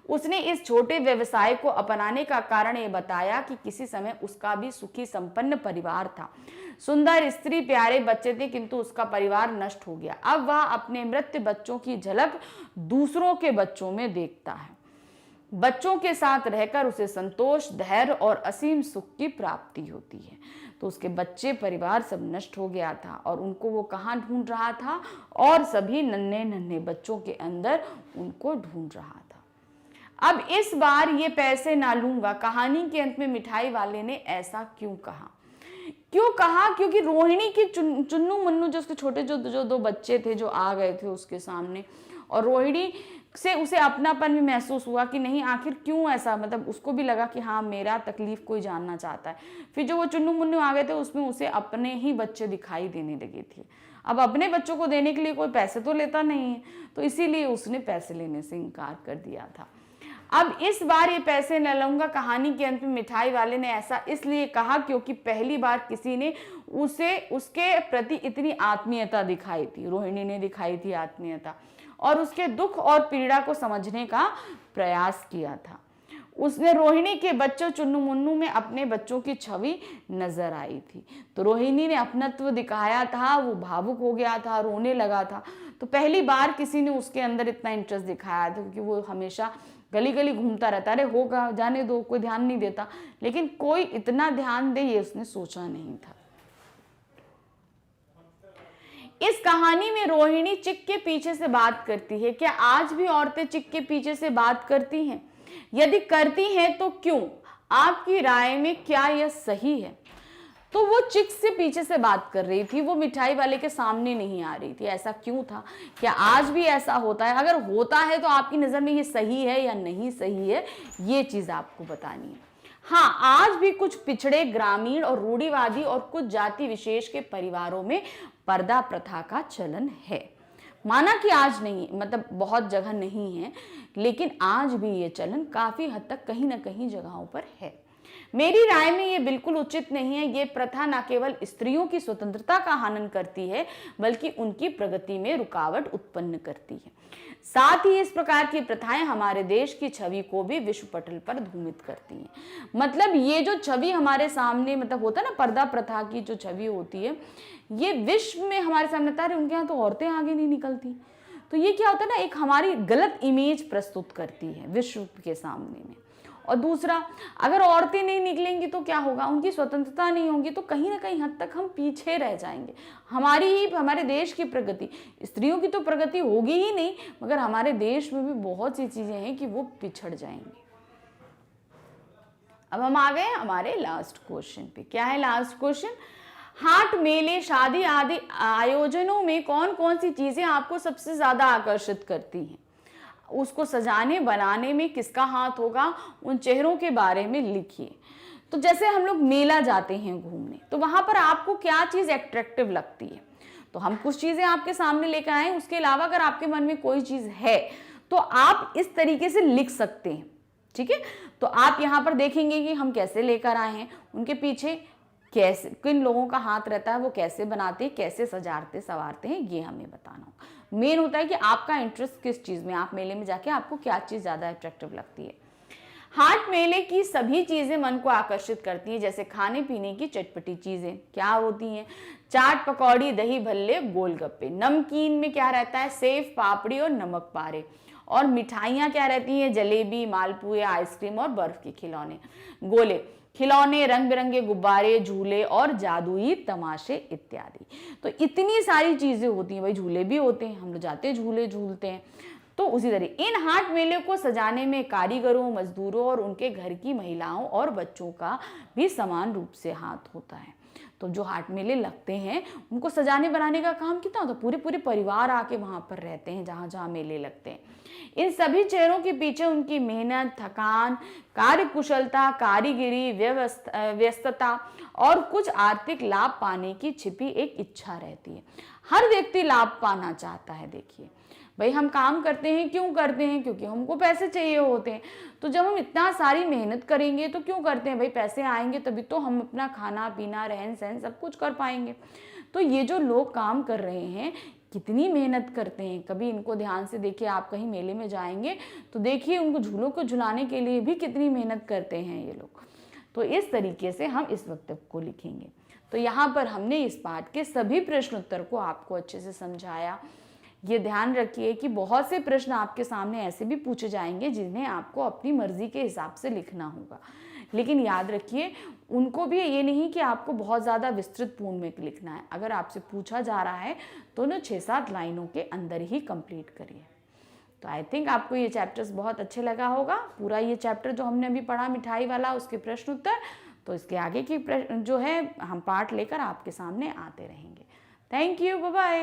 उसने इस छोटे व्यवसाय को अपनाने का कारण ये बताया कि किसी समय उसका भी सुखी संपन्न परिवार था, सुंदर स्त्री, प्यारे बच्चे थे, किंतु उसका परिवार नष्ट हो गया। अब वह अपने मृत बच्चों की झलक दूसरों के बच्चों में देखता है। बच्चों के साथ रहकर उसे संतोष, धैर्य और असीम सुख की प्राप्ति होती है। तो उसके बच्चे परिवार सब नष्ट हो गया था और उनको वो कहाँ ढूंढ रहा था, और सभी नन्हे नन्हे बच्चों के अंदर उनको ढूंढ रहा था। अब इस बार ये पैसे ना लूंगा। कहानी के अंत में मिठाई वाले ने ऐसा क्यों कहा, क्योंकि रोहिणी की चुन्नू मुन्नू जो उसके छोटे जो दो बच्चे थे जो आ गए थे उसके सामने, और रोहिणी से उसे अपनापन भी महसूस हुआ कि नहीं आखिर क्यों ऐसा, मतलब उसको भी लगा कि हाँ मेरा तकलीफ कोई जानना चाहता है। फिर जो वो चुन्नू मुन्नू आ गए थे उसमें उसे अपने ही बच्चे दिखाई देने लगे थे। अब अपने बच्चों को देने के लिए कोई पैसे तो लेता नहीं है, तो इसीलिए उसने पैसे लेने से इनकार कर दिया था। अब इस बार ये पैसे न लूंगा। कहानी के अंत में मिठाई वाले ने ऐसा इसलिए कहा क्योंकि पहली बार किसी ने उसके प्रति इतनी आत्मीयता दिखाई थी, रोहिणी ने दिखाई थी आत्मीयता, और उसके दुख और पीड़ा को समझने का प्रयास किया था। उसने रोहिणी के बच्चों चुन्नू मुन्नू में अपने बच्चों की छवि नजर आई थी। तो रोहिणी ने अपनत्व दिखाया था, वो भावुक हो गया था, रोने लगा था। तो पहली बार किसी ने उसके अंदर इतना इंटरेस्ट दिखाया था, क्योंकि वो हमेशा गली गली घूमता रहता, अरे होगा जाने दो, कोई ध्यान नहीं देता, लेकिन कोई इतना ध्यान दे ये उसने सोचा नहीं था। इस कहानी में रोहिणी चिक के पीछे से बात करती है। क्या आज भी औरतें चिक के पीछे से बात करती हैं? यदि करती हैं तो क्यों? आपकी राय में क्या यह सही है? तो वो चिक से पीछे से बात कर रही थी, वो मिठाई वाले के सामने नहीं आ रही थी। ऐसा क्यों था? क्या आज भी ऐसा होता है? अगर होता है तो आपकी नज़र में ये सही है या नहीं सही है, ये चीज़ आपको बतानी है। हाँ, आज भी कुछ पिछड़े, ग्रामीण और रूढ़िवादी और कुछ जाति विशेष के परिवारों में पर्दा प्रथा का चलन है। माना कि आज नहीं, मतलब बहुत जगह नहीं है, लेकिन आज भी ये चलन काफ़ी हद तक कहीं ना कहीं जगहों पर है। मेरी राय में ये बिल्कुल उचित नहीं है। ये प्रथा न केवल स्त्रियों की स्वतंत्रता का हनन करती है, बल्कि उनकी प्रगति में रुकावट उत्पन्न करती है। साथ ही इस प्रकार की प्रथाएं हमारे देश की छवि को भी विश्व पटल पर धूमित करती हैं। मतलब ये जो छवि हमारे सामने, मतलब होता है ना, पर्दा प्रथा की जो छवि होती है, ये विश्व में हमारे सामने आता है। उनके यहाँ तो औरतें आगे नहीं निकलती। तो ये क्या होता है ना, एक हमारी गलत इमेज प्रस्तुत करती है विश्व के सामने में। और दूसरा, अगर औरतें नहीं निकलेंगी तो क्या होगा? उनकी स्वतंत्रता नहीं होगी, तो कहीं ना कहीं हद तक हम पीछे रह जाएंगे। हमारे देश की प्रगति, स्त्रियों की तो प्रगति होगी ही नहीं, मगर हमारे देश में भी बहुत सी चीजें हैं कि वो पिछड़ जाएंगी। अब हम आ गए हमारे लास्ट क्वेश्चन पे। क्या है लास्ट क्वेश्चन? हाट, मेले, शादी आदि आयोजनों में कौन कौन सी चीजें आपको सबसे ज्यादा आकर्षित करती हैं? उसको सजाने बनाने में किसका हाथ होगा, उन चेहरों के बारे में लिखिए। तो जैसे हम लोग मेला जाते हैं घूमने, तो वहां पर आपको क्या चीज अट्रैक्टिव लगती है? तो हम कुछ चीजें आपके सामने लेकर आए। उसके अलावा अगर आपके मन में कोई चीज है तो आप इस तरीके से लिख सकते हैं, ठीक है। तो आप यहाँ पर देखेंगे कि हम कैसे लेकर आए हैं, उनके पीछे कैसे, किन लोगों का हाथ रहता है, वो कैसे बनाते हैं, कैसे सजाते संवारते हैं, ये हमें बताना होगा। मेन होता है कि आपका इंटरेस्ट किस चीज़ में, आप मेले में जाके आपको क्या चीज़ ज़्यादा अट्रैक्टिव लगती है। हाट मेले की सभी चीज़ें मन को आकर्षित करती हैं। जैसे खाने पीने की चटपटी चीज़ें क्या होती हैं? चाट, पकौड़ी, दही भल्ले, गोलगप्पे। नमकीन में क्या रहता है? सेव, पापड़ी और नमक पारे। और मिठाइयाँ क्या रहती हैं? जलेबी, मालपुए, आइसक्रीम और बर्फ के खिलौने, गोले, खिलौने, रंग बिरंगे गुब्बारे, झूले और जादुई तमाशे इत्यादि। तो इतनी सारी चीजें होती हैं भाई। झूले भी होते हैं, हम लोग जाते हैं, झूले झूलते हैं। तो उसी तरह इन हाट मेले को सजाने में कारीगरों, मजदूरों और उनके घर की महिलाओं और बच्चों का भी समान रूप से हाथ होता है। तो जो हाट मेले लगते हैं उनको सजाने बनाने का काम कितना होता है? पूरे पूरे परिवार आके वहां पर रहते हैं जहां जहां मेले लगते हैं। इन सभी चेहरों के पीछे उनकी मेहनत, थकान, कार्यकुशलता, कारीगरी, व्यस्तता और कुछ आर्थिक लाभ पाने की छिपी एक इच्छा रहती है। हर व्यक्ति लाभ पाना चाहता है। देखिए भाई, हम काम करते हैं, क्यों करते हैं? क्योंकि हमको पैसे चाहिए होते हैं। तो जब हम इतना सारी मेहनत करेंगे तो क्यों करते हैं भाई? पैसे आएंगे तभी तो हम अपना खाना पीना, रहन सहन सब कुछ कर पाएंगे। तो ये जो लोग काम कर रहे हैं, कितनी मेहनत करते हैं। कभी इनको ध्यान से देखिए, आप कहीं मेले में जाएंगे तो देखिए उनको झूलों को झुलाने के लिए भी कितनी मेहनत करते हैं ये लोग। तो इस तरीके से हम इस वक्तव्य को लिखेंगे। तो यहाँ पर हमने इस पाठ के सभी प्रश्न उत्तर को आपको अच्छे से समझाया। ये ध्यान रखिए कि बहुत से प्रश्न आपके सामने ऐसे भी पूछे जाएंगे जिन्हें आपको अपनी मर्जी के हिसाब से लिखना होगा। लेकिन याद रखिए, उनको भी ये नहीं कि आपको बहुत ज़्यादा विस्तृत पूर्ण में लिखना है। अगर आपसे पूछा जा रहा है तो ना 6-7 लाइनों के अंदर ही कंप्लीट करिए। तो आई थिंक आपको ये चैप्टर्स बहुत अच्छे लगा होगा। पूरा ये चैप्टर जो हमने अभी पढ़ा मिठाई वाला, उसके प्रश्न उत्तर, तो इसके आगे की जो है हम पार्ट लेकर आपके सामने आते रहेंगे। Thank you, bye bye.